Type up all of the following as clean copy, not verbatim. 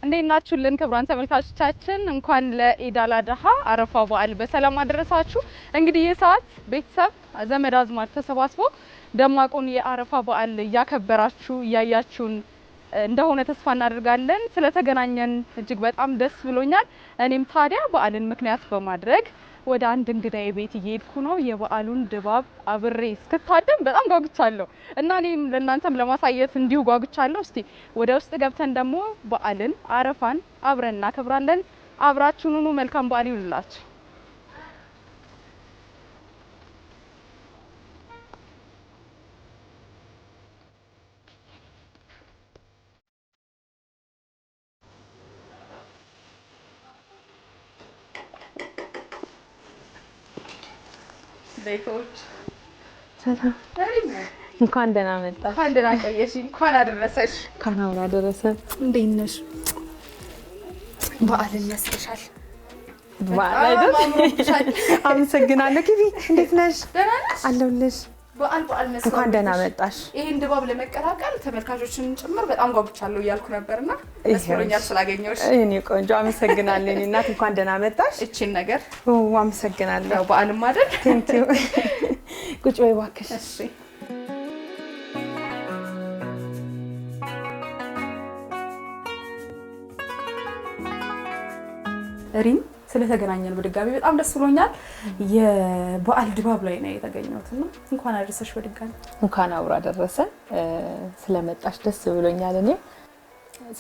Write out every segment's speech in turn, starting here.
እንዴት ናችሁልን ክቡራን ተመልካቾቻችን እንኳን ለኢድ አል አድሃ አረፋ በዓል በሰላም አደረሳችሁ። እንግዲህ የሰዓት ቤተሰብ ዘመድ አዝማድ ተሰባስቦ ደማቁን የአረፋ በዓል እያከበራችሁ እያያችሁን እንደሆነ ተስፋ እናደርጋለን። ስለተገናኘን እጅግ በጣም ደስ ብሎኛል። እኔም ታዲያ በዓልን ምክንያት በማድረግ ወደ አንድ እንግዳዬ ቤት እየሄድኩ ነው። የበዓሉን ድባብ አብሬ እስክታደም በጣም ጓጉቻለሁ እና እኔም ለእናንተም ለማሳየት እንዲሁ ጓጉቻለሁ። እስቲ ወደ ውስጥ ገብተን ደግሞ በዓልን አረፋን አብረን እናከብራለን። አብራችሁን ሁኑ። መልካም በዓል ይሁንላችሁ። ቤቶች ሰላም እንኳን ደህና መጣሽ። እንኳን ደህና ቆየሽ። እንኳን አደረሰሽ። እንኳን አብራ አደረሰን። እንዴት ነሽ? በዓልን መስለሻል። በዓል አይደል? አመሰግናለሁ። ግቢ። እንዴት ነሽ? ደህና ነሽ? አለሁልሽ። በዓል መስለሽ። እንኳን ደህና መጣሽ። ይሄን ድባብ ለመቀላቀል ተመልካቾችን ጭምር በጣም ጓጉቻለሁ እያልኩ ነበርና ደስ ብሎኛል ስላገኘሁሽ። እኔ ቆንጆ አመሰግናለሁ። እኔ እናት እንኳን ደህና መጣሽ። እቺን ነገር አመሰግናለሁ። በዓልም አይደል? ቴንክ ዩ። ቁጭ በይ እባክሽ። እሺ ሪም ስለተገናኘን በድጋሚ በጣም ደስ ብሎኛል። የበዓል ድባብ ላይ ነው የተገኘሁትና እንኳን አደረሰሽ በድጋሚ። እንኳን አብሮ አደረሰን። ስለመጣሽ ደስ ብሎኛል። እኔ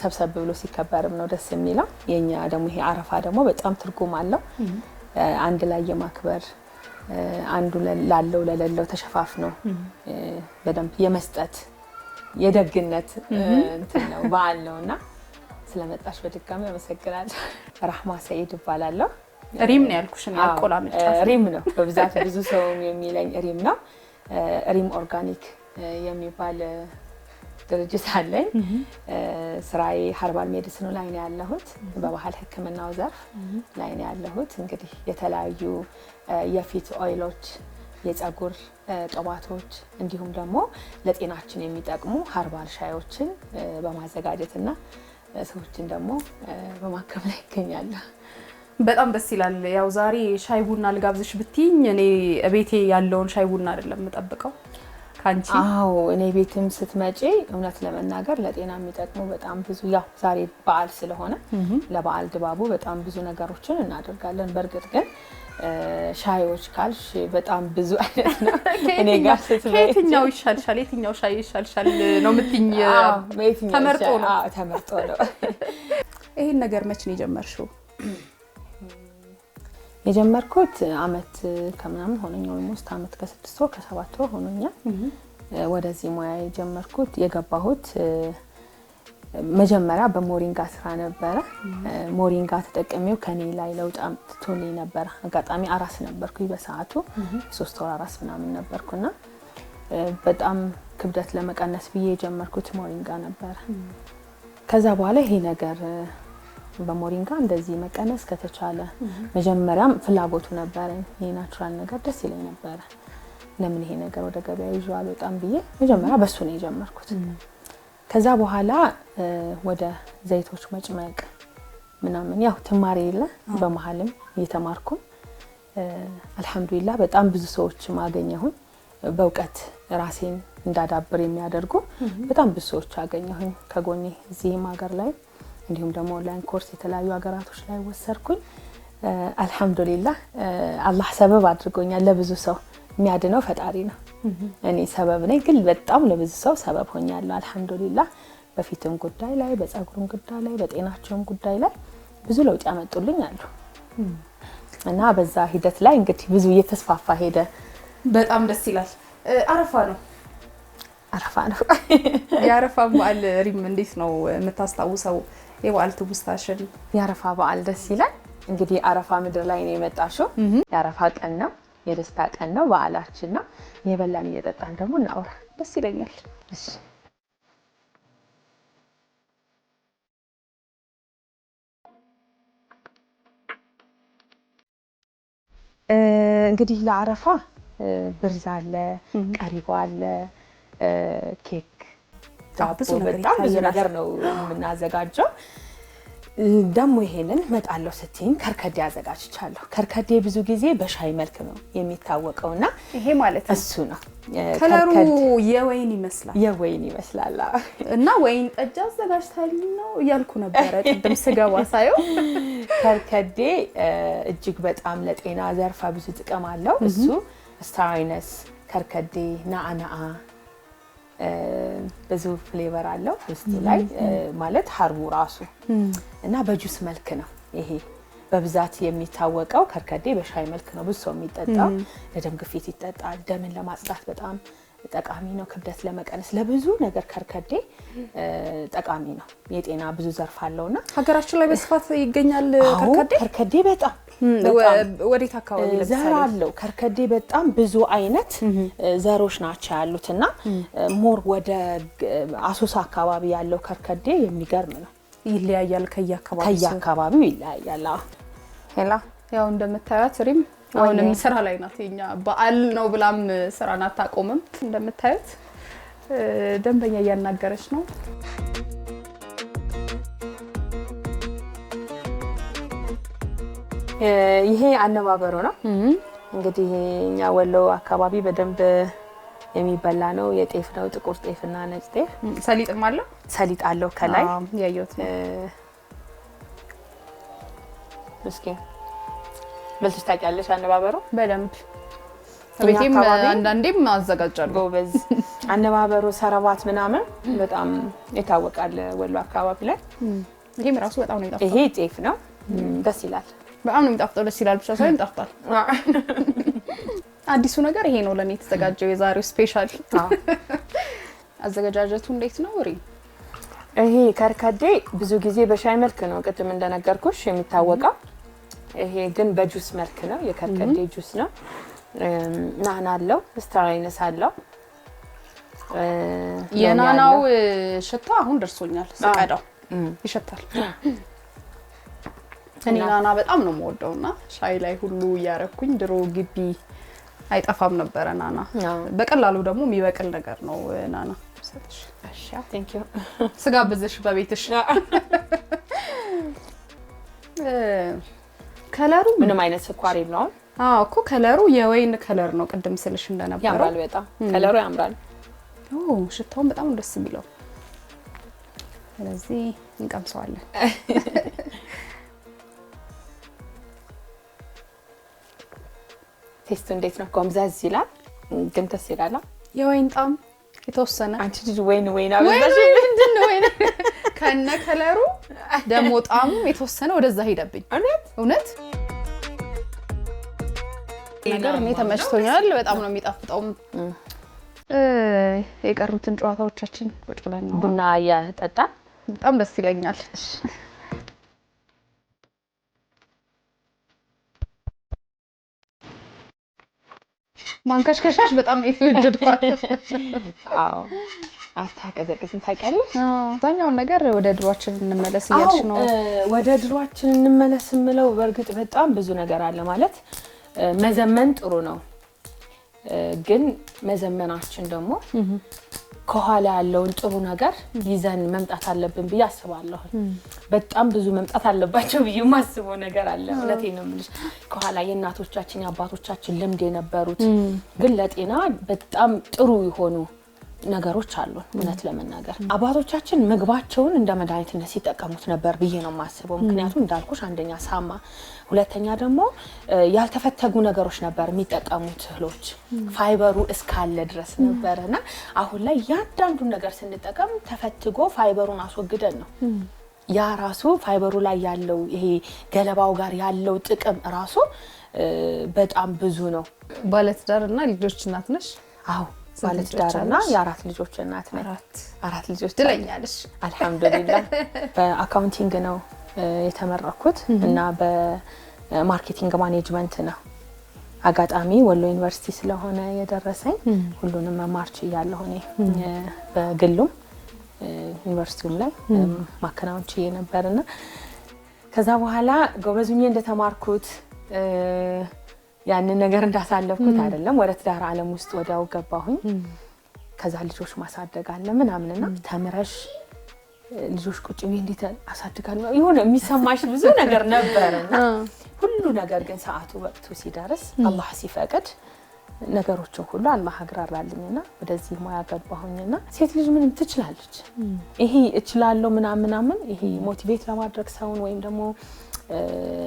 ሰብሰብ ብሎ ሲከበርም ነው ደስ የሚለው። የኛ ደግሞ ይሄ አረፋ ደግሞ በጣም ትርጉም አለው። አንድ ላይ የማክበር አንዱ ላለው ለሌለው ተሸፋፍነው በደንብ የመስጠት የደግነት እንትን ነው በዓል ነውና ስለመጣሽ በድጋሚ አመሰግናለሁ። ራህማ ሰይድ እባላለሁ። ሪም ነው ያልኩሽ እና አቆላምጫ ሪም ነው በብዛት ብዙ ሰው የሚለኝ ሪም ነው። ሪም ኦርጋኒክ የሚባል ድርጅት አለኝ። ስራዬ ሀርባል ሜዲሲኑ ላይ ነው ያለሁት። በባህል ሕክምናው ዘርፍ ላይ ነው ያለሁት። እንግዲህ የተለያዩ የፊት ኦይሎች፣ የፀጉር ቅባቶች እንዲሁም ደግሞ ለጤናችን የሚጠቅሙ ሀርባል ሻዮችን በማዘጋጀትና ሰዎችን ደግሞ በማከም ላይ ይገኛለሁ። በጣም ደስ ይላል። ያው ዛሬ ሻይ ቡና ልጋብዝሽ ብትይኝ እኔ ቤቴ ያለውን ሻይ ቡና አይደለም የምጠብቀው ካንቺ። አዎ እኔ ቤትም ስትመጪ እውነት ለመናገር ለጤና የሚጠቅሙ በጣም ብዙ ያው ዛሬ በዓል ስለሆነ ለበዓል ድባቡ በጣም ብዙ ነገሮችን እናደርጋለን። በእርግጥ ግን ሻዮች ካልሽ በጣም ብዙ አይነት ነው። እኔ ጋር ስትመጪ የትኛው ይሻልሻል የትኛው ሻይ ይሻልሻል ነው የምትይኝ? ተመርጦ ነው? አዎ ተመርጦ ነው። ይሄን ነገር መች ነው የጀመርሽው? የጀመርኩት አመት ከምናምን ሆነኛል። ኦልሞስት አመት ከ6 ወር ከ7 ወር ሆኖኛል። ወደዚህ ሙያ የጀመርኩት የገባሁት መጀመሪያ በሞሪንጋ ስራ ነበረ። ሞሪንጋ ተጠቅሜው ከኔ ላይ ለውጥ አምጥቶልኝ ነበር። አጋጣሚ አራስ ነበርኩኝ በሰዓቱ 3 ወር አራስ ምናምን ነበርኩና በጣም ክብደት ለመቀነስ ብዬ የጀመርኩት ሞሪንጋ ነበር። ከዛ በኋላ ይሄ ነገር በሞሪንጋ እንደዚህ መቀነስ ከተቻለ መጀመሪያም ፍላጎቱ ነበረኝ። ይሄ ናቹራል ነገር ደስ ይለኝ ነበር። ለምን ይሄ ነገር ወደ ገበያ ይዤው አልወጣም ብዬ መጀመሪያ በሱ ነው የጀመርኩት። ከዛ በኋላ ወደ ዘይቶች መጭመቅ ምናምን ያው ተማሪ የለ በመሐልም እየተማርኩ አልহামዱሊላህ በጣም ብዙ ሰዎች ማገኘሁኝ። በእውቀት ራሴን እንዳዳብር የሚያደርጉ በጣም ብዙ ሰዎች አገኘሁኝ ከጎኔ እዚህም ሀገር ላይ እንዲሁም ደግሞ ኦንላይን ኮርስ የተለያዩ ሀገራቶች ላይ ወሰርኩኝ። አልহামዱሊላህ አላህ ሰበብ አድርጎኛል። ለብዙ ሰው የሚያድነው ፈጣሪ ነው። እኔ ሰበብ ነኝ ግን በጣም ለብዙ ሰው ሰበብ ሆኛለሁ አልহামዱሊላህ። በፊትም ጉዳይ ላይ በፀጉርም ጉዳይ ላይ በጤናቸውም ጉዳይ ላይ ብዙ ለውጥ ያመጡልኝ አሉ እና በዛ ሂደት ላይ እንግዲህ ብዙ እየተስፋፋ ሄደ። በጣም ደስ ይላል። አረፋ ነው የአረፋ በዓል ሪም እንዴት ነው የምታስታውሰው የበዓል ትውስታሽን? የአረፋ በዓል ደስ ይላል። እንግዲህ አረፋ ምድር ላይ ነው የመጣሽው። የአረፋ ቀን ነው፣ የደስታ ቀን ነው፣ በዓላችን ነው። የበላን እየጠጣን ደግሞ እናውራ። ደስ ይለኛል። እሺ እንግዲህ ለአረፋ ብርዝ አለ፣ ቀሪቦ አለ፣ ኬክ፣ ዳቦ በጣም ብዙ ነገር ነው የምናዘጋጀው። ደግሞ ይሄንን መጣለው ስትይኝ ከርከዴ አዘጋጅቻለሁ። ከርከዴ ብዙ ጊዜ በሻይ መልክ ነው የሚታወቀውና ይሄ ማለት እሱ ነው። ከለሩ የወይን ይመስላል። የወይን ይመስላል እና ወይን ጠጅ አዘጋጅታል ነው ያልኩ ነበር ቅድም ስገባ ሳየው። ከርከዴ እጅግ በጣም ለጤና ዘርፈ ብዙ ጥቅም አለው። እሱ ስታራይነስ፣ ከርከዴ፣ ናአናአ ብዙ ፍሌቨር አለው ውስጡ ላይ ማለት ሀርቡ ራሱ እና በጁስ መልክ ነው ይሄ በብዛት የሚታወቀው። ከርከዴ በሻይ መልክ ነው ብዙ ሰው የሚጠጣው። ለደም ግፊት ይጠጣል። ደምን ለማጽዳት በጣም ጠቃሚ ነው። ክብደት ለመቀነስ ለብዙ ነገር ከርከዴ ጠቃሚ ነው። የጤና ብዙ ዘርፍ አለውና ሀገራችን ላይ በስፋት ይገኛል ከርከዴ በጣም ወዴት አካባቢ ዘር አለው። ከርከዴ በጣም ብዙ አይነት ዘሮች ናቸው ያሉትና ሞር ወደ አሶሳ አካባቢ ያለው ከርከዴ የሚገርም ነው። ይለያያል ከያካባቢው ይለያያል። ሄላ ያው እንደምታዩት ሪም አሁንም ስራ ላይ ናት። የኛ በዓል ነው ብላም ስራን አታቆምም። እንደምታዩት ደንበኛ እያናገረች ነው። ይሄ አነባበሩ ነው እንግዲህ እኛ ወሎ አካባቢ በደንብ የሚበላ ነው። የጤፍ ነው፣ ጥቁር ጤፍና ነጭ ጤፍ። ሰሊጥም አለው። ሰሊጥ አለው ከላይ ያየሁት ነው። እስኪ መልስ ታውቂያለሽ? አነባበሩ በደንብ ቤቴም አንዳንዴም አዘጋጃለሁ። ጎበዝ። አነባበሩ ሰረባት ምናምን በጣም ይታወቃል ወሎ አካባቢ ላይ። ይሄም ራሱ በጣም ነው የሚጣፍጠው። ይሄ ጤፍ ነው። ደስ ይላል። በጣም ነው የሚጣፍጠው። ደስ ይላል ብቻ ሳይሆን ይጣፍጣል። አዲሱ ነገር ይሄ ነው ለኔ የተዘጋጀው የዛሬው ስፔሻል። አዘጋጃጀቱ እንዴት ነው? ይሄ ከርከዴ ብዙ ጊዜ በሻይ መልክ ነው ቅድም እንደነገርኩሽ የሚታወቀው። ይሄ ግን በጁስ መልክ ነው። የከርከዴ ጁስ ነው። ናና አለው፣ ስትራይነስ አለው። የናናው ሽታ አሁን ደርሶኛል። ስቀዳው ይሸታል። እኔ ናና በጣም ነው የምወደውና ሻይ ላይ ሁሉ እያረኩኝ ድሮ ግቢ አይጠፋም ነበር ናና። በቀላሉ ደግሞ የሚበቅል ነገር ነው ናና። ሰጥሽ እሺ ቴንክ ዩ ስጋ በዘሽ በቤትሽ። ከለሩ ምንም አይነት ስኳር የለውም። እኮ ከለሩ የወይን ከለር ነው ቅድም ስልሽ እንደነበረው። ያምራል በጣም ከለሩ ያምራል። ሽታውን በጣም ደስ የሚለው። ስለዚህ እንቀምሰዋለን። ቴስቱ እንዴት ነው? ጎምዛዝ ይላል ግን ደስ ይላል። የወይን ጣም የተወሰነ አንቺ ልጅ ወይን አበዛሽ። ምንድን ነው ወይን ከነ ከለሩ ደሞ ጣሙ የተወሰነ ወደዛ ሄደብኝ። እውነት ነገር እኔ ተመችቶኛል። በጣም ነው የሚጣፍጠው። የቀሩትን ጨዋታዎቻችን ቁጭ ብለን ነው ቡና ያጠጣ በጣም ደስ ይለኛል። ማንከሽከሻሽ በጣም ይወደድኳል። አታቀዘቅዝም ታውቂያለሽ? አብዛኛውን ነገር ወደ ድሯችን እንመለስ እያልሽ ነው። ወደ ድሯችን እንመለስ የምለው በእርግጥ በጣም ብዙ ነገር አለ ማለት መዘመን ጥሩ ነው፣ ግን መዘመናችን ደግሞ ከኋላ ያለውን ጥሩ ነገር ይዘን መምጣት አለብን ብዬ አስባለሁ። በጣም ብዙ መምጣት አለባቸው ብዬ ማስበው ነገር አለ። እውነቴን ነው የምልሽ። ከኋላ የእናቶቻችን የአባቶቻችን ልምድ የነበሩት ግን ለጤና በጣም ጥሩ የሆኑ ነገሮች አሉ። እውነት ለመናገር አባቶቻችን ምግባቸውን እንደ መድኃኒትነት ሲጠቀሙት ነበር ብዬ ነው የማስበው። ምክንያቱም እንዳልኩሽ አንደኛ ሳማ፣ ሁለተኛ ደግሞ ያልተፈተጉ ነገሮች ነበር የሚጠቀሙት እህሎች ፋይበሩ እስካለ ድረስ ነበርና አሁን ላይ ያንዳንዱ ነገር ስንጠቀም ተፈትጎ ፋይበሩን አስወግደን ነው። ያ ራሱ ፋይበሩ ላይ ያለው ይሄ ገለባው ጋር ያለው ጥቅም ራሱ በጣም ብዙ ነው። ባለትዳርና ልጆች እናት ነሽ? አዎ ባለትዳርና የአራት ልጆች እናት ነኝ። አራት ልጆች ትለኛለሽ። አልহামዱሊላህ። በአካውንቲንግ ነው የተመረኩት እና በማርኬቲንግ ማኔጅመንት ነው። አጋጣሚ ወሎ ዩኒቨርሲቲ ስለሆነ የደረሰኝ ሁሉንም መማር ችያለሁ። እኔ በግሉም ዩኒቨርሲቲውም ላይ ማከናወን ችዬ ነበርና ከዛ በኋላ ጎበዙኝ እንደተማርኩት ያንን ነገር እንዳሳለፍኩት አይደለም። ወደ ትዳር ዓለም ውስጥ ወዲያው ገባሁኝ። ከዛ ልጆች ማሳደግ አለ ምናምንና ተምረሽ ልጆች ቁጭ ብዬ እንዴት አሳድጋለሁ የሆነ የሚሰማሽ ብዙ ነገር ነበርና ሁሉ ነገር ግን ሰዓቱ ወቅቱ ሲደርስ አላህ ሲፈቅድ ነገሮችን ሁሉ አላህ አግራራልኝና ወደዚህ ሙያ ገባሁኝና ሴት ልጅ ምንም ትችላለች ይሄ እችላለሁ ምናምን ይሄ ሞቲቬት ለማድረግ ሰውን ወይም ደግሞ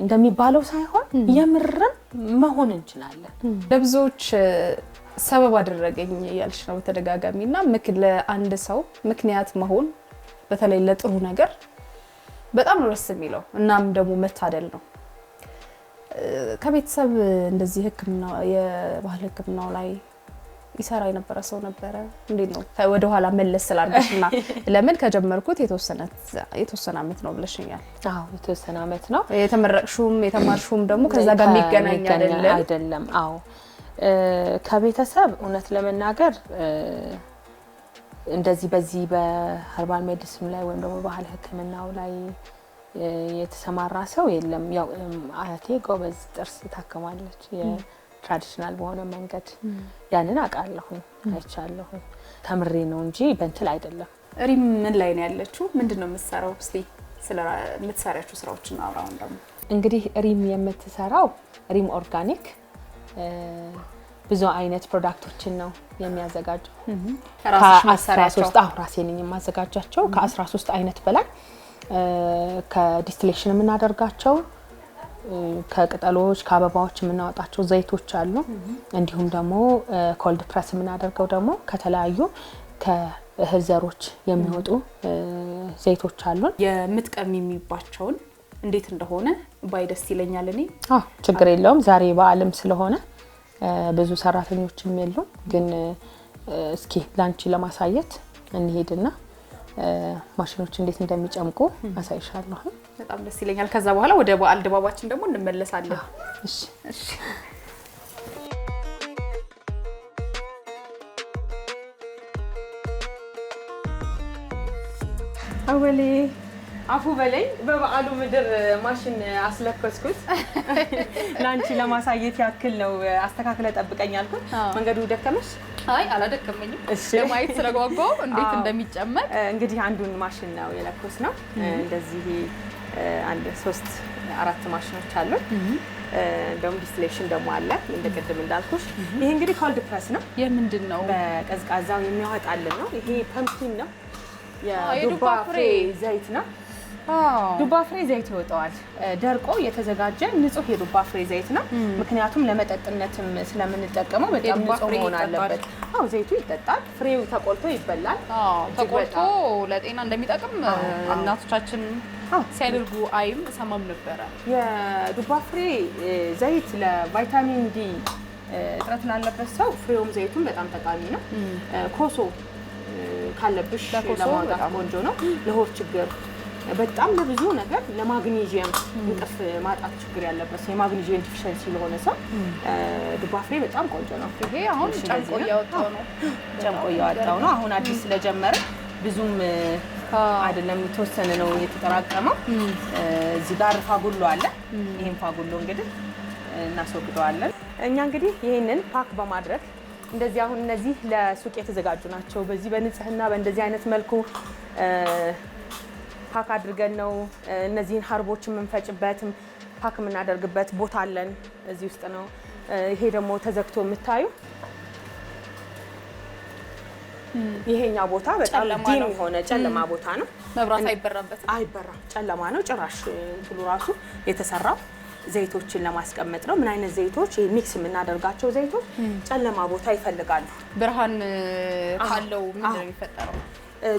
እንደሚባለው ሳይሆን የምርም መሆን እንችላለን ለብዙዎች ሰበብ አደረገኝ ያልሽ ነው ተደጋጋሚና ለአንድ ሰው ምክንያት መሆን በተለይ ለጥሩ ነገር በጣም ነው ደስ የሚለው እናም ደግሞ መታደል ነው ከቤተሰብ እንደዚህ ህክምና የባህል ህክምናው ላይ ይሰራ የነበረ ሰው ነበረ እንዴት ነው ወደ ኋላ መለስ ስላርገሽና ለምን ከጀመርኩት የተወሰነ አመት ነው ብለሽኛል አዎ የተወሰነ አመት ነው የተመረቅሹም የተማርሹም ደግሞ ከዛ ጋር የሚገናኝ አይደለም አዎ ከቤተሰብ እውነት ለመናገር እንደዚህ በዚህ በኸርባል ሜዲሲን ላይ ወይም ደግሞ ባህል ህክምናው ላይ የተሰማራ ሰው የለም ያው አያቴ ጎበዝ ጥርስ ታከማለች የትራዲሽናል በሆነ መንገድ ያንን አቃለሁ አይቻለሁ ተምሬ ነው እንጂ በእንትን አይደለም ሪም ምን ላይ ነው ያለችው ምንድነው የምትሰራው እስቲ ስለ የምትሰራቸው ስራዎችን አውራውን ደግሞ እንግዲህ ሪም የምትሰራው ሪም ኦርጋኒክ ብዙ አይነት ፕሮዳክቶችን ነው የሚያዘጋጀው ራሴ ነኝ የማዘጋጃቸው ከ13 አይነት በላይ ከዲስቲሌሽን የምናደርጋቸው ከቅጠሎች ከአበባዎች የምናወጣቸው ዘይቶች አሉ እንዲሁም ደግሞ ኮልድ ፕረስ የምናደርገው ደግሞ ከተለያዩ ከእህል ዘሮች የሚወጡ ዘይቶች አሉ የምትቀሚሚባቸውን እንዴት እንደሆነ ባይደስ ይለኛል እኔ ችግር የለውም ዛሬ በዓለም ስለሆነ ብዙ ሰራተኞችም የሉ ግን እስኪ ላንቺ ለማሳየት እንሄድና ማሽኖች እንዴት እንደሚጨምቁ አሳይሻለሁ በጣም ደስ ይለኛል ከዛ በኋላ ወደ በዓል ድባባችን ደግሞ እንመለሳለን እሺ አወሌ አፉ በላይ በበዓሉ ምድር ማሽን አስለከስኩት ላንቺ ለማሳየት ያክል ነው አስተካክለ ጠብቀኛልኩ መንገዱ ደከመሽ አይ አላደከመኝም ለማየት ስለጓጓው እንዴት እንደሚጨመር እንግዲህ አንዱን ማሽን ነው የለኮስ ነው እንደዚህ አንድ 3 4 ማሽኖች አሉ እንደውም ዲስቲሌሽን ደግሞ አለ እንደቀደም እንዳልኩሽ ይሄ እንግዲህ ኮልድ ፕረስ ነው የምንድነው በቀዝቃዛው የሚያወጣልን ነው ይሄ ፐምፕኪን ነው የዱባ ፍሬ ዘይት ነው ዱባ ፍሬ ዘይት ይወጣዋል ደርቆ የተዘጋጀ ንጹህ የዱባ ፍሬ ዘይት ነው ምክንያቱም ለመጠጥነትም ስለምንጠቀመው በጣም ንጹህ መሆን አለበት ዘይቱ ይጠጣል ፍሬው ተቆልቶ ይበላል ተቆልቶ ለጤና እንደሚጠቅም እናቶቻችን ሲያደርጉ አይም ሰማም ነበር የዱባ ፍሬ ዘይት ለቫይታሚን ዲ እጥረት ላለበት ሰው ፍሬውም ዘይቱም በጣም ጠቃሚ ነው ኮሶ ካለብሽ ለማውጣት ቆንጆ ነው ለሆድ ችግር በጣም ለብዙ ነገር ለማግኒዚየም እንቅፍ ማጣት ችግር ያለበት ሰው የማግኒዚየም ዲፊሸንሲ ለሆነ ሰው ዱባ ፍሬ በጣም ቆንጆ ነው ይሄ አሁን ጨምቆ ያወጣው ነው አሁን አዲስ ስለጀመረ ብዙም አይደለም የተወሰነ ነው የተጠራቀመው እዚህ ጋር ፋጉሎ አለ ይሄን ፋጉሎ እንግዲህ እናስወግደዋለን እኛ እንግዲህ ይሄንን ፓክ በማድረግ እንደዚህ አሁን እነዚህ ለሱቅ የተዘጋጁ ናቸው በዚህ በንጽህና በእንደዚህ አይነት መልኩ ፓክ አድርገን ነው እነዚህን ሀርቦች የምንፈጭበት ፓክ የምናደርግበት ቦታ አለን እዚህ ውስጥ ነው ይሄ ደግሞ ተዘግቶ የምታዩ ይሄኛው ቦታ በጣም ዲም የሆነ ጨለማ ቦታ ነው መብራት አይበራም ጨለማ ነው ጭራሽ እንትሉ ራሱ የተሰራው ዘይቶችን ለማስቀመጥ ነው ምን አይነት ዘይቶች ሚክስ የምናደርጋቸው ዘይቶች ጨለማ ቦታ ይፈልጋሉ ብርሃን ካለው ምን ነው የሚፈጠረው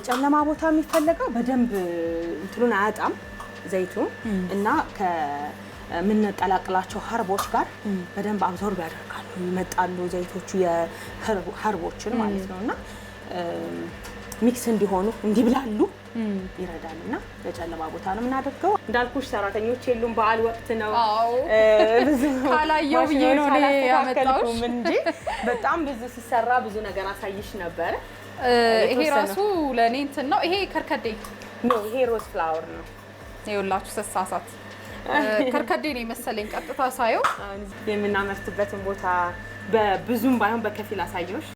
ጨለማ ቦታ የሚፈልገው በደንብ እንትሉን አያጣም ዘይቱ እና ከምን ቀላቅላቸው ሀርቦች ጋር በደንብ አብዞርብ ያደርጋሉ ይመጣሉ ዘይቶቹ የሀርቦችን ማለት ነውና ሚክስ እንዲሆኑ እንዲብላሉ ይረዳልና በጨለማ ቦታ ነው የምናደርገው እንዳልኩሽ ሰራተኞች የሉም በዓል ወቅት ነው ብዙ ካላየው ብዬ ነው ያመጣሁሽ እንጂ በጣም ብዙ ሲሰራ ብዙ ነገር አሳይሽ ነበር ይሄ ራሱ ለኔ እንትን ነው ይሄ ከርከዴ ነው ይሄ ሮዝ ፍላወር ነው ይኸውላችሁ ሰሳሳት ከርከዴ ነው መሰለኝ ቀጥታ ሳየው የምናመርትበትን ቦታ በብዙም ባይሆን በከፊል አሳየሽ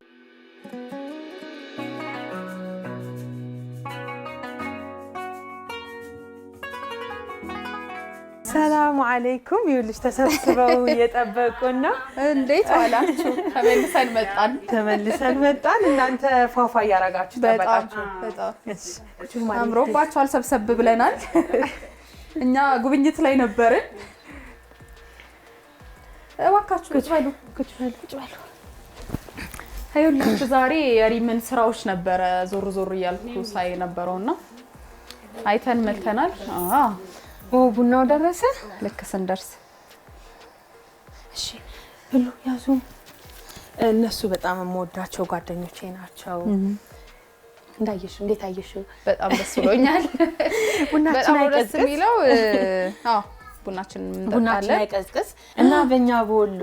ሰላም አለይኩም። ይኸውልሽ ተሰብስበው እየጠበቁን ነው። እንዴት ዋላችሁ? ተመልሰን መጣን። እናንተ ፏፏ እያረጋችሁ ጠበቃችሁ። በጣም አምሮባችኋል። ሰብሰብ ብለናል። እኛ ጉብኝት ላይ ነበርን። እባካችሁ ቁጭ በሉ። ይኸውላችሁ ዛሬ የሪምን ስራዎች ነበረ ዞር እያልኩ ሳይ ነበረውና አይተን መልተናል። ቡናው ደረሰ። ልክ ስንደርስ እሺ ብሉ ያዙ። እነሱ በጣም የምወዳቸው ጓደኞቼ ናቸው። እንዳየሽ እንዴት አየሽው? በጣም ደስ ብሎኛል። ቡናችን አይቀዝቅዝ የሚለው ቡናችን አይቀዝቅዝ እና በእኛ በወሎ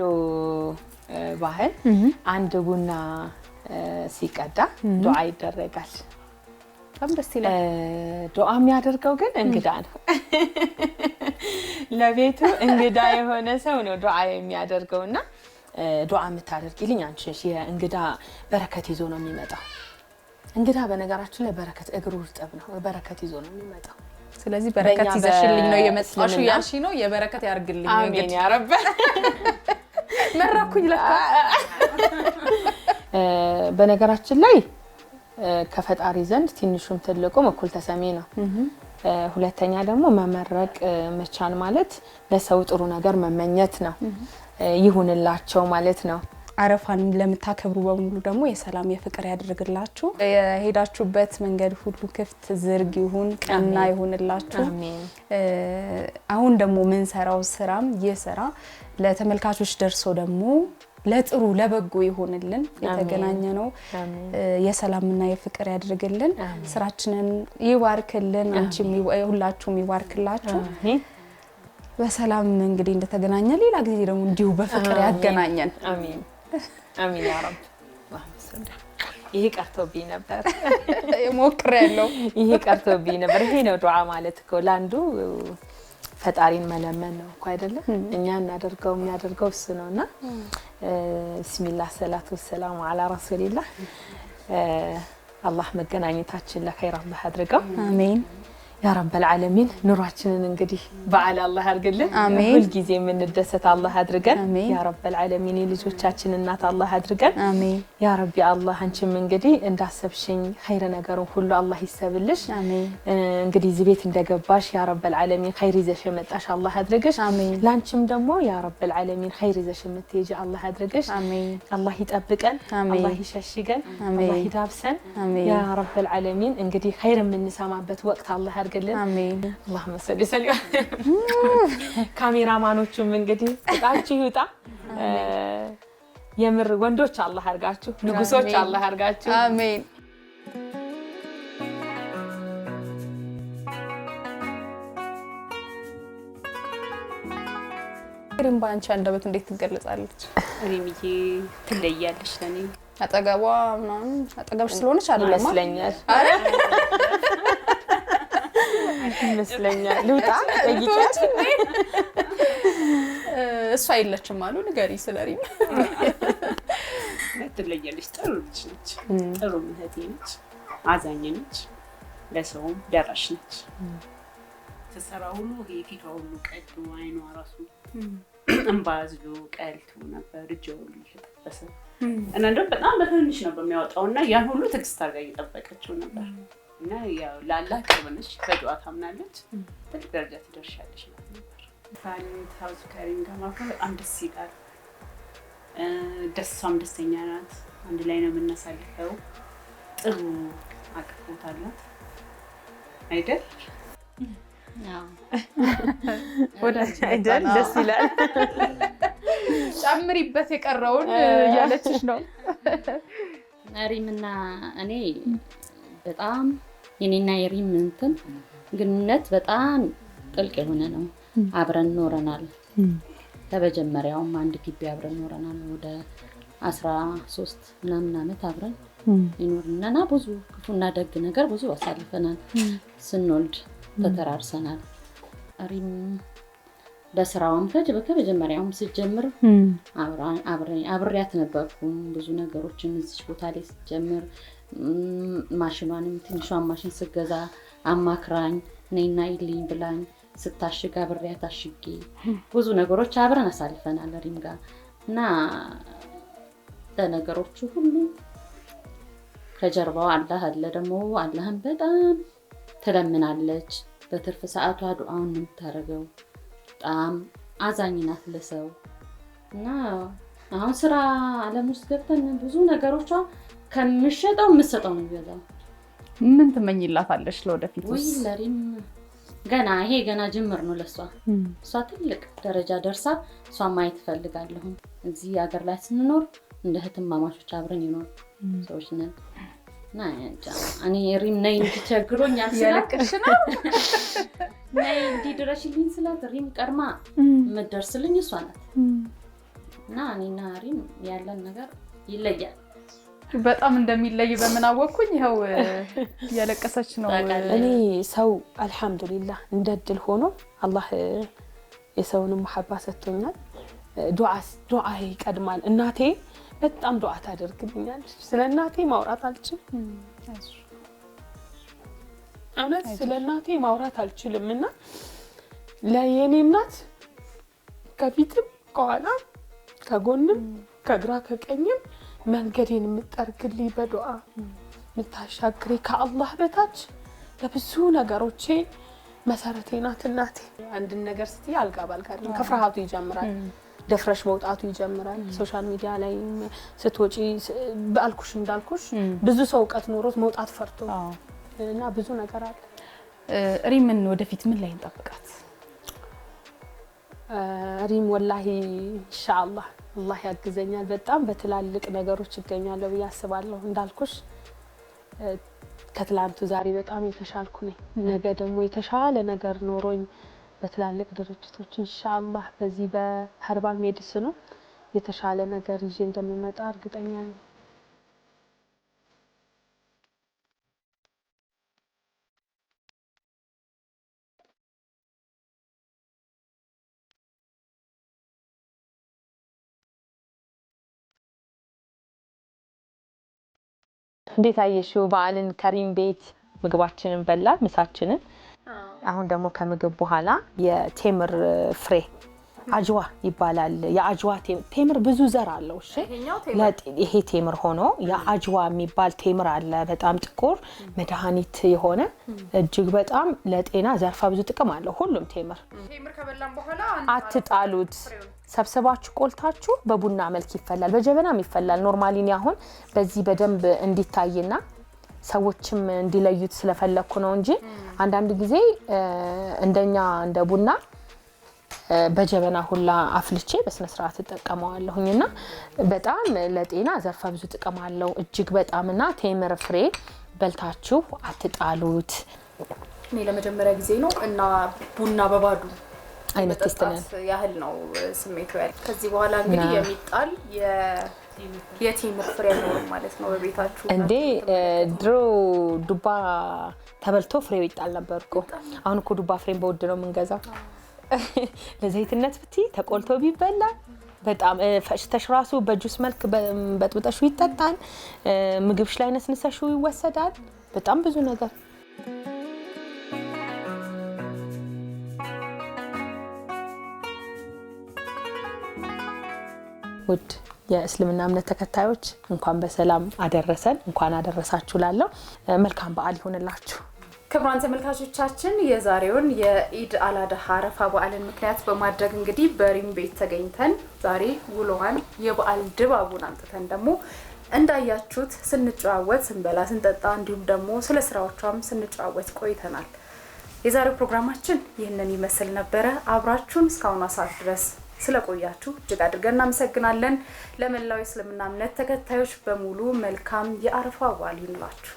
ባህል አንድ ቡና ሲቀዳ ዱዓ ይደረጋል። በጣም ደስ ይላል። ዱዓ የሚያደርገው ግን እንግዳ ነው። ለቤቱ እንግዳ የሆነ ሰው ነው ዱዓ የሚያደርገውና ዱዓ የምታደርጊልኝ አንቺ ነሽ። የእንግዳ በረከት ይዞ ነው የሚመጣው። እንግዳ በነገራችን ላይ በረከት እግሩ እርጥብ ነው፣ በረከት ይዞ ነው የሚመጣው። ስለዚህ በረከት ይዘሽልኝ ነው የመጣሽው ያልሽ ነው። የበረከት ያርግልኝ። አሜን ያ ረብ። መራኩኝ ለካ። በነገራችን ላይ ከፈጣሪ ዘንድ ትንሹም ትልቁም እኩል ተሰሚ ነው። ሁለተኛ ደግሞ መመረቅ መቻል ማለት ለሰው ጥሩ ነገር መመኘት ነው። ይሁንላቸው ማለት ነው። አረፋን ለምታከብሩ በሙሉ ደግሞ የሰላም የፍቅር ያድርግላችሁ። የሄዳችሁበት መንገድ ሁሉ ክፍት ዝርግ ይሁን፣ ቀና ይሁንላችሁ። አሜን። አሁን ደግሞ ምን ሰራው ስራም የሰራ ለተመልካቾች ደርሶ ደግሞ ለጥሩ ለበጎ ይሆንልን። የተገናኘ ነው የሰላምና የፍቅር ያድርግልን። ስራችንን ይባርክልን። አንቺም ሁላችሁም ይባርክላችሁ። በሰላም እንግዲህ እንደተገናኘ ሌላ ጊዜ ደግሞ እንዲሁ በፍቅር ያገናኘን። አሜን አሜን ያ ረብ። ይሄ ቀርቶብኝ ነበር ሞክሬያለሁ። ይሄ ቀርቶብኝ ነበር። ይሄ ነው ዱዓ ማለት እኮ ለአንዱ ፈጣሪን መለመን ነው እኮ አይደለም። እኛ እናደርገው የሚያደርገው እሱ ነውና ቢስሚላህ ሰላቱ ወሰላሙ አላ ረሱሊላህ። አላህ መገናኘታችን ለኸይር አላህ አድርገው። አሜን ያ ረበል ዓለሚን። ኑሯችንን እንግዲህ በዓል አላህ አድርግልን። አሜን። ሁል ጊዜ የምንደሰት አላህ አድርገን። ያ ረበል ዓለሚን ልጆቻችን እናት አላህ አድርገን። አሜን ያ ረቢ አላህ አንቺም እንግዲህ እንዳሰብሽኝ ኸይር ነገሩን ሁሉ አላህ ይሰብልሽ። አሜን። እንግዲህ እዚህ ቤት እንደገባሽ ያ ረበል ዓለሚን ኸይር ይዘሽ የመጣሽ አላህ አድርገሽ። አሜን። ላንቺም ደግሞ ያ ረበል ዓለሚን ኸይር ይዘሽ የምትሄጂ አላህ አድርገሽ። አሜን። አላህ ይጠብቀን። አላህ ይሸሽገን። አላህ ይዳብሰን። ያ ረበል ዓለሚን እንግዲህ ኸይር የምንሰማበት ወቅት አላህ አሜን። اللهم صل وسلم። ካሜራማኖቹም እንግዲህ እጣችሁ ይውጣ። የምር ወንዶች አላህ አርጋችሁ፣ ንጉሶች አላህ አርጋችሁ። አሜን። ሪም ባንቺ አንደበት እንዴት ትገለጻለች? ሪምዬ ትለያለሽ ለኔ። አጠገቧ ምናምን አጠገብሽ ስለሆነች አይደለም ይመስለኛል። ይመስለኛል ልውጣ ጠይቂያት። እሷ የለችም አሉ። ንገሪ ስለ ሪም። ትለያለሽ። ጥሩ ልጅ ነች፣ ጥሩ እህቴ ነች፣ አዛኝ ነች፣ ለሰውም ደራሽ ነች። ተሰራ ሁሉ የፊቷ ሁሉ ቀዶ አይኗ ራሱ እንባዝሎ ቀልቶ ነበር። እጇ ሁሉ እየተጠበሰ እና እንደው በጣም በትንሽ ነው በሚያወጣውና ያን ሁሉ ትዕግስት አድርጋ እየጠበቀችው ነበር። እና ያው ለአላህ ቅርብ ነች፣ በዱዓ ታምናለች፣ ትልቅ ደረጃ ትደርሻለች ማለት ነበር። ታውዝ ከሪም ጋር ማፍረ በጣም ደስ ይላል። ደስታም ደስተኛ ናት። አንድ ላይ ነው የምናሳልፈው። ጥሩ አቅርቦት አላት አይደል? ወዳጅ አይደል? ደስ ይላል። ጨምሪበት የቀረውን እያለችሽ ነው። ሪምና እኔ በጣም የኔና የሪም እንትን ግንኙነት በጣም ጥልቅ የሆነ ነው። አብረን ኖረናል። ከመጀመሪያውም አንድ ግቢ አብረን ኖረናል። ወደ 13 ምናምን ዓመት አብረን ይኖርናና ብዙ ክፉና ደግ ነገር ብዙ አሳልፈናል። ስንወልድ ተተራርሰናል። ሪም በስራውም ከመጀመሪያውም ሲጀምር አብሬያት ነበርኩ። ብዙ ነገሮችን እዚህ ቦታ ላይ ሲጀምር ማሽኗንም ትንሿን ማሽን ስገዛ አማክራኝ ነይና ይልኝ ብላኝ ስታሽግ አብሬያት አሽጌ ብዙ ነገሮች አብረን አሳልፈናል ሪም ጋር እና ለነገሮቹ ሁሉ ከጀርባው አላህ አለ። ደግሞ አላህን በጣም ትለምናለች። በትርፍ ሰዓቷ ዱዓውን የምታደርገው በጣም አዛኝ ናት ለሰው እና አሁን ስራ ዓለም ውስጥ ገብተን ብዙ ነገሮቿ ከምሸጠው የምትሰጠው ነው ይበዛው። ምን ትመኝላታለሽ ለወደፊት? ወይ ለሪም ይሄ ገና ጅምር ነው ለሷ። እሷ ትልቅ ደረጃ ደርሳ እሷ ማየት ፈልጋለሁ። እዚህ ሀገር ላይ ስንኖር እንደ እህትማማቾች አብረን ይኖር ሰዎች ነን እና እኔ ሪም ነይ እንዲቸግሮኛል ስለቅሽ ነው ነይ እንዲድረሽልኝ ስላት ሪም ቀርማ የምትደርስልኝ እሷ ናት እና እኔና ሪም ያለን ነገር ይለያል። በጣም እንደሚለይ በምን አወቅኩኝ? ይኸው ያለቀሰች ነው። እኔ ሰው አልহামዱሊላህ እንደድል ሆኖ አላህ የሰውን መሐባ ሰጥቶኛል። ዱዓ ይቀድማል። እናቴ በጣም ዱዓ ታደርግልኛለች። ስለ እናቴ ማውራት አልችልም። እውነት ስለ እናቴ ማውራት አልችልምና ለየኔ እናት ከፊትም ከኋላ ከጎንም ከግራ ከቀኝም መንገዴን የምትጠርግልኝ በዱዓ የምታሻግሪ ከአላህ በታች ለብዙ ነገሮቼ መሰረቴ ናት እናቴ። አንድ ነገር ስትይ አልጋ ባልጋ አይደለም፣ ከፍርሃቱ ይጀምራል። ደፍረሽ መውጣቱ ይጀምራል። ሶሻል ሚዲያ ላይ ስትወጪ ባልኩሽ እንዳልኩሽ ብዙ ሰው እውቀት ኖሮት መውጣት ፈርቶ እና ብዙ ነገር አለ። ሪምን ወደፊት ምን ላይ እንጠብቃት? ሪም ወላሂ ኢንሻአላህ አላህ ያግዘኛል። በጣም በትላልቅ ነገሮች ይገኛለሁ ብዬ አስባለሁ። እንዳልኩሽ ከትላንቱ ዛሬ በጣም የተሻልኩ ነኝ። ነገ ደግሞ የተሻለ ነገር ኖሮኝ በትላልቅ ድርጅቶች ኢንሻአላህ በዚህ በኸርባል ሜዲሲኑ የተሻለ ነገር ይዤ እንደምመጣ እርግጠኛ ነኝ። እንዴት አየሽው በዓልን? ከሪም ቤት ምግባችንን በላን፣ ምሳችንን። አሁን ደግሞ ከምግብ በኋላ የቴምር ፍሬ አጅዋ ይባላል። የአጅዋ ቴምር ብዙ ዘር አለው። እሺ ይሄ ቴምር ሆኖ የአጅዋ የሚባል ቴምር አለ። በጣም ጥቁር መድኃኒት የሆነ እጅግ በጣም ለጤና ዘርፈ ብዙ ጥቅም አለው። ሁሉም ቴምር ከበላን በኋላ አትጣሉት። ሰብስባችሁ ቆልታችሁ በቡና መልክ ይፈላል፣ በጀበናም ይፈላል። ኖርማሊ ነው አሁን በዚህ በደንብ እንዲታይና ሰዎችም እንዲለዩት ስለፈለኩ ነው እንጂ አንዳንድ ጊዜ እንደኛ እንደ ቡና በጀበና ሁላ አፍልቼ በስነ ስርዓት ተጠቀመዋለሁኝና በጣም ለጤና ዘርፈ ብዙ ጥቅም አለው እጅግ በጣምና ቴምር ፍሬ በልታችሁ አትጣሉት። እኔ ለመጀመሪያ ጊዜ ነው እና ቡና በባዱ አይነት ተስተናል ያህል ነው ስሜቱ ያለ። ከዚህ በኋላ እንግዲህ የሚጣል የቴምር ፍሬ ነው ማለት ነው በቤታችሁ እንዴ? ድሮ ዱባ ተበልቶ ፍሬው ይጣል ነበርኩ። አሁን እኮ ዱባ ፍሬን በውድ ነው የምንገዛው። ለዘይትነት ብቲ ተቆልቶ ቢበላ በጣም ፈሽተሽ ራሱ በጁስ መልክ በጥብጠሹ ይጠጣል። ምግብሽ ላይ ነስንሰሹ ይወሰዳል። በጣም ብዙ ነገር ውድ የእስልምና እምነት ተከታዮች እንኳን በሰላም አደረሰን፣ እንኳን አደረሳችሁ ላለው መልካም በዓል ይሁንላችሁ። ክቡራን ተመልካቾቻችን የዛሬውን የኢድ አልአድሃ አረፋ በዓልን ምክንያት በማድረግ እንግዲህ በሪም ቤት ተገኝተን ዛሬ ውሎዋን የበዓል ድባቡን አምጥተን ደግሞ እንዳያችሁት ስንጨዋወት ስንበላ ስንጠጣ እንዲሁም ደግሞ ስለ ስራዎቿም ስንጨዋወት ቆይተናል። የዛሬው ፕሮግራማችን ይህንን ይመስል ነበረ። አብራችሁን እስካሁን ሰዓት ድረስ ስለቆያችሁ እጅግ አድርገን እናመሰግናለን። ለመላው እስልምና እምነት ተከታዮች በሙሉ መልካም የአረፋ በዓል ይሁንላችሁ።